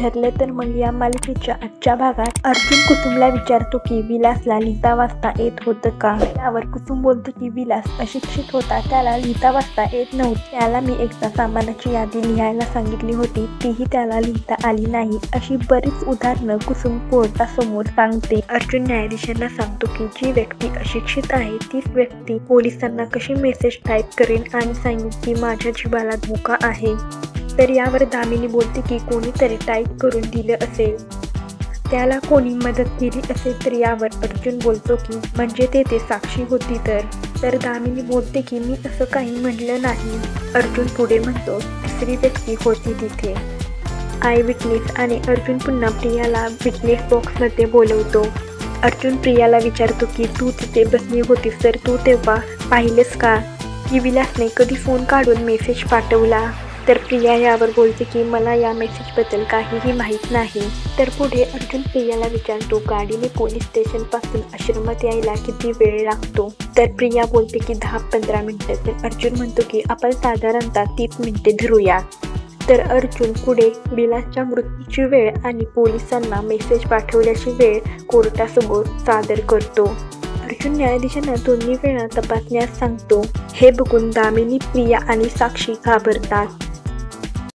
ठरलं तर मग या मालिकेच्या आजच्या भागात अर्जुन कुसुमला विचारतो की विलासला लिहिता वाचता येत होतं का? यावर कुसुम बोलते की विलास अशिक्षित होता, त्याला लिहिता वाचता येत नव्हते. त्याला मी एकदा सामानाची यादी लिहायला सांगितली होती, तीही त्याला लिहिता आली नाही. अशी बरीच उदाहरणं कुसुम कोर्टासमोर सांगते. अर्जुन न्यायाधीशांना सांगतो की जी व्यक्ती अशिक्षित आहे तीच व्यक्ती पोलिसांना कशी मेसेज टाईप करेन आणि सांगेन की माझ्या जीवाला धोका आहे. तर यावर दामिनी बोलते की कोणीतरी टाईप करून दिलं असेल, त्याला कोणी मदत केली असेल. तर यावर अर्जुन बोलतो की म्हणजे तेथे साक्षी होती तर दामिनी बोलते की मी असं काही म्हटलं नाही. अर्जुन पुढे म्हणतो तिसरी व्यक्ती होती तिथे, आय विटनेस. आणि अर्जुन पुन्हा प्रियाला विटनेस बॉक्समध्ये बोलवतो. अर्जुन प्रियाला विचारतो की तू तिथे बसली होतीस तर तू तेव्हा पाहिलेस का की विलासने कधी फोन काढून मेसेज पाठवला? तर प्रिया यावर बोलते की मला या मेसेजबद्दल काहीही माहीत नाही. तर पुढे अर्जुन प्रियाला विचारतो गाडीने पोलीस स्टेशनपासून आश्रमात यायला किती वेळ लागतो? तर प्रिया बोलते की 10-15 मिनिटं. तर अर्जुन म्हणतो की आपण साधारणतः 30 मिनिटे धरूया. तर अर्जुन पुढे विलासच्या मृत्यूची वेळ आणि पोलिसांना मेसेज पाठवल्याची वेळ कोर्टासमोर सादर करतो. अर्जुन न्यायाधीशांना दोन्ही वेळा तपासण्यास सांगतो. हे बघून दामिनी, प्रिया आणि साक्षी घाबरतात.